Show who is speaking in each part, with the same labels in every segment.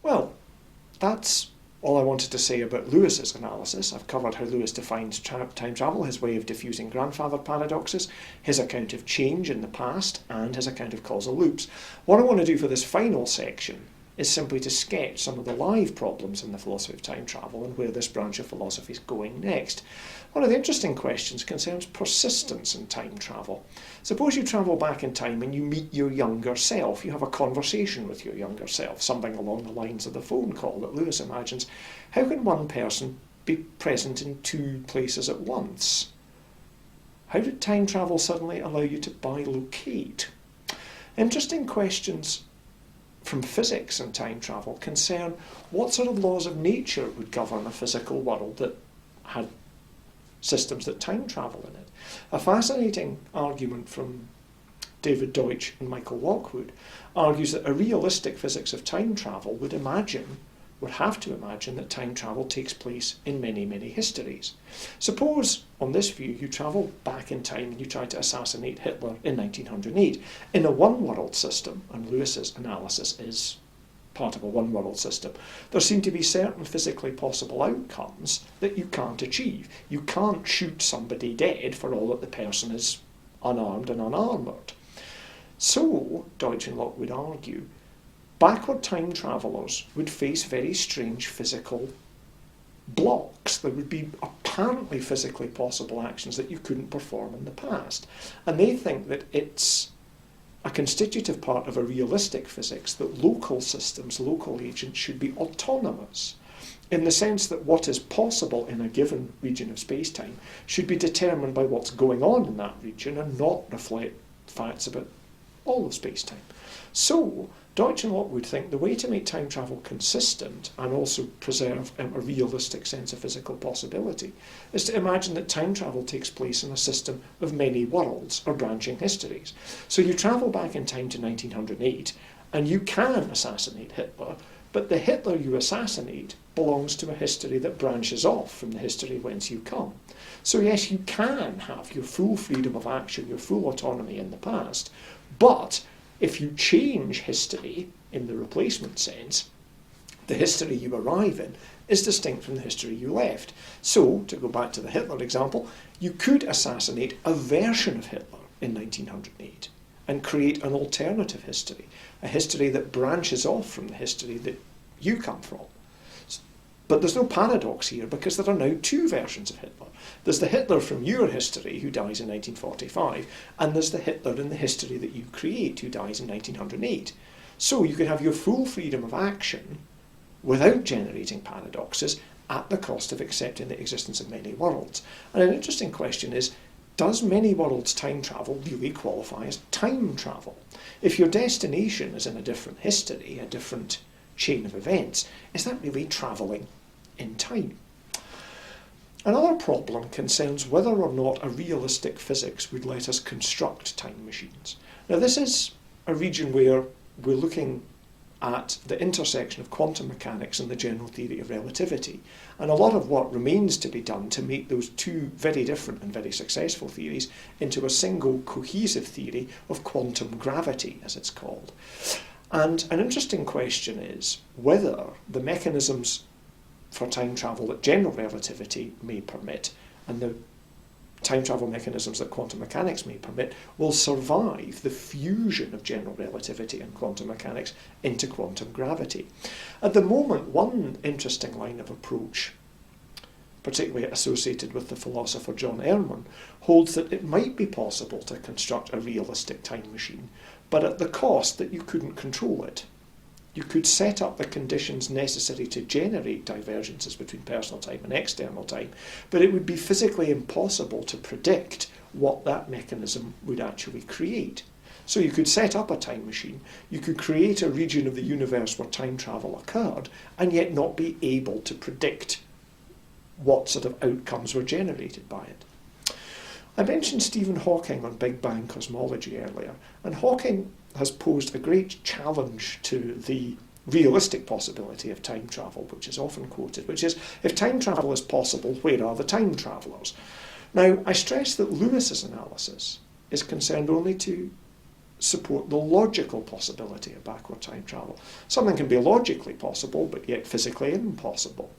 Speaker 1: Well, that's all I wanted to say about Lewis's analysis. I've covered how Lewis defines time travel, his way of diffusing grandfather paradoxes, his account of change in the past, and his account of causal loops. What I want to do for this final section is simply to sketch some of the live problems in the philosophy of time travel and where this branch of philosophy is going next. One of the interesting questions concerns persistence in time travel. Suppose you travel back in time and you meet your younger self. You have a conversation with your younger self, something along the lines of the phone call that Lewis imagines. How can one person be present in two places at once? How did time travel suddenly allow you to bilocate? Interesting questions from physics and time travel concern what sort of laws of nature would govern a physical world that had systems that time travel in it. A fascinating argument from David Deutsch and Michael Lockwood argues that a realistic physics of time travel would have to imagine that time travel takes place in many, many histories. Suppose, on this view, you travel back in time and you try to assassinate Hitler in 1908. In a one-world system, and Lewis's analysis is part of a one-world system, there seem to be certain physically possible outcomes that you can't achieve. You can't shoot somebody dead for all that the person is unarmed and unarmoured. So, Deutsch and Lockwood argue, backward time travellers would face very strange physical blocks. There would be apparently physically possible actions that you couldn't perform in the past. And they think that it's a constitutive part of a realistic physics that local systems, local agents, should be autonomous, in the sense that what is possible in a given region of space-time should be determined by what's going on in that region and not reflect facts about all of space-time. So, Deutsch and Lockwood think the way to make time travel consistent and also preserve a realistic sense of physical possibility is to imagine that time travel takes place in a system of many worlds or branching histories. So you travel back in time to 1908 and you can assassinate Hitler, but the Hitler you assassinate belongs to a history that branches off from the history whence you come. So yes, you can have your full freedom of action, your full autonomy in the past, but if you change history in the replacement sense, the history you arrive in is distinct from the history you left. So, to go back to the Hitler example, you could assassinate a version of Hitler in 1908 and create an alternative history, a history that branches off from the history that you come from. But there's no paradox here because there are now two versions of Hitler. There's the Hitler from your history who dies in 1945, and there's the Hitler in the history that you create who dies in 1908. So you could have your full freedom of action without generating paradoxes at the cost of accepting the existence of many worlds. And an interesting question is, does many worlds time travel really qualify as time travel? If your destination is in a different history, a different chain of events, is that really travelling in time? Another problem concerns whether or not a realistic physics would let us construct time machines. Now this is a region where we're looking at the intersection of quantum mechanics and the general theory of relativity, and a lot of work remains to be done to make those two very different and very successful theories into a single cohesive theory of quantum gravity, as it's called. And an interesting question is whether the mechanisms for time travel that general relativity may permit and the time travel mechanisms that quantum mechanics may permit will survive the fusion of general relativity and quantum mechanics into quantum gravity. At the moment, one interesting line of approach, particularly associated with the philosopher John Ehrman, holds that it might be possible to construct a realistic time machine, but at the cost that you couldn't control it. You could set up the conditions necessary to generate divergences between personal time and external time, but it would be physically impossible to predict what that mechanism would actually create. So you could set up a time machine, you could create a region of the universe where time travel occurred, and yet not be able to predict what sort of outcomes were generated by it. I mentioned Stephen Hawking on Big Bang cosmology earlier, and Hawking has posed a great challenge to the realistic possibility of time travel, which is often quoted, which is, if time travel is possible, where are the time travellers? Now, I stress that Lewis's analysis is concerned only to support the logical possibility of backward time travel. Something can be logically possible, but yet physically impossible.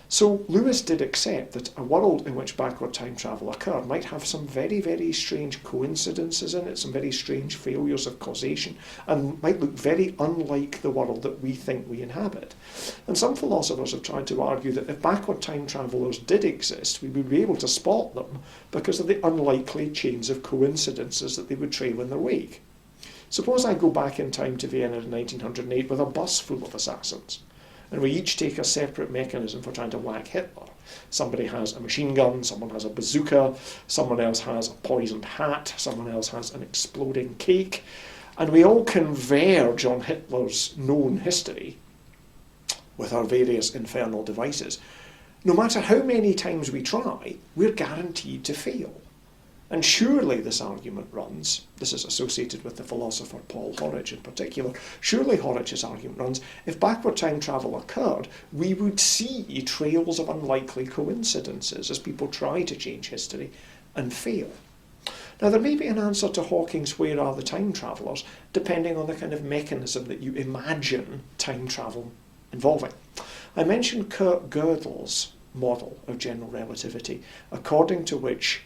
Speaker 1: So Lewis did accept that a world in which backward time travel occurred might have some very, very strange coincidences in it, some very strange failures of causation, and might look very unlike the world that we think we inhabit. And some philosophers have tried to argue that if backward time travellers did exist, we would be able to spot them because of the unlikely chains of coincidences that they would trail in their wake. Suppose I go back in time to Vienna in 1908 with a bus full of assassins, and we each take a separate mechanism for trying to whack Hitler. Somebody has a machine gun, someone has a bazooka, someone else has a poisoned hat, someone else has an exploding cake, and we all converge on Hitler's known history with our various infernal devices. No matter how many times we try, we're guaranteed to fail. And surely this argument runs, this is associated with the philosopher Paul Horwich in particular, surely Horwich's argument runs, if backward time travel occurred, we would see trails of unlikely coincidences as people try to change history and fail. Now there may be an answer to Hawking's "where are the time travellers?" depending on the kind of mechanism that you imagine time travel involving. I mentioned Kurt Gödel's model of general relativity, according to which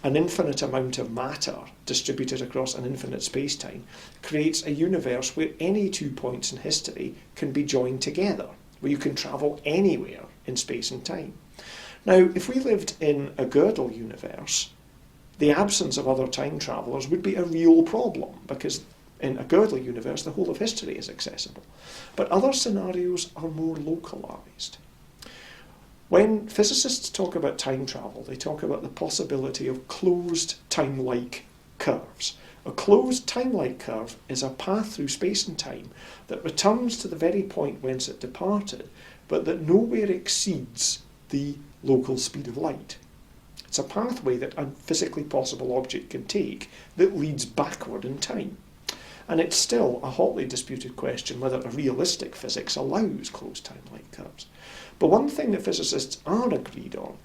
Speaker 1: an infinite amount of matter distributed across an infinite space-time creates a universe where any 2 points in history can be joined together, where you can travel anywhere in space and time. Now, if we lived in a Gödel universe, the absence of other time travellers would be a real problem, because in a Gödel universe, the whole of history is accessible. But other scenarios are more localised. When physicists talk about time travel, they talk about the possibility of closed time-like curves. A closed time-like curve is a path through space and time that returns to the very point whence it departed, but that nowhere exceeds the local speed of light. It's a pathway that a physically possible object can take that leads backward in time. And it's still a hotly disputed question whether a realistic physics allows closed time-like curves. But one thing that physicists are agreed on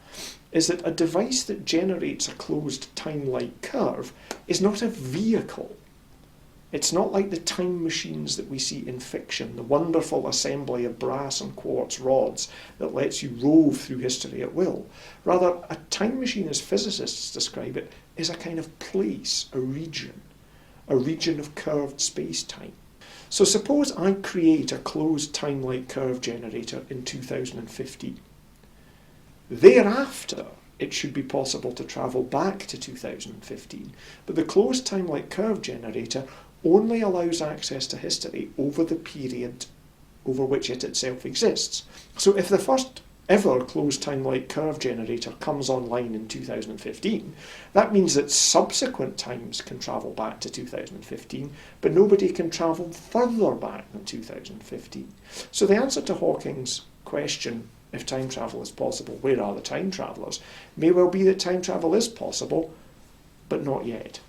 Speaker 1: is that a device that generates a closed time-like curve is not a vehicle. It's not like the time machines that we see in fiction, the wonderful assembly of brass and quartz rods that lets you rove through history at will. Rather, a time machine, as physicists describe it, is a kind of place, a region of curved space-time. So suppose I create a closed time-like curve generator in 2015. Thereafter, it should be possible to travel back to 2015, but the closed time-like curve generator only allows access to history over the period over which it itself exists. So if the first ever closed time-like curve generator comes online in 2015, that means that subsequent times can travel back to 2015, but nobody can travel further back than 2015. So the answer to Hawking's question, if time travel is possible, where are the time travellers, may well be that time travel is possible, but not yet.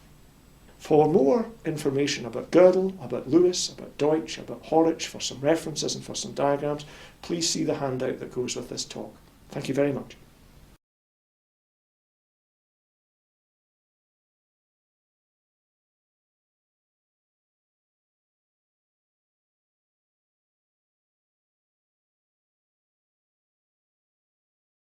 Speaker 1: For more information about Gödel, about Lewis, about Deutsch, about Horwich, for some references and for some diagrams, please see the handout that goes with this talk. Thank you very much.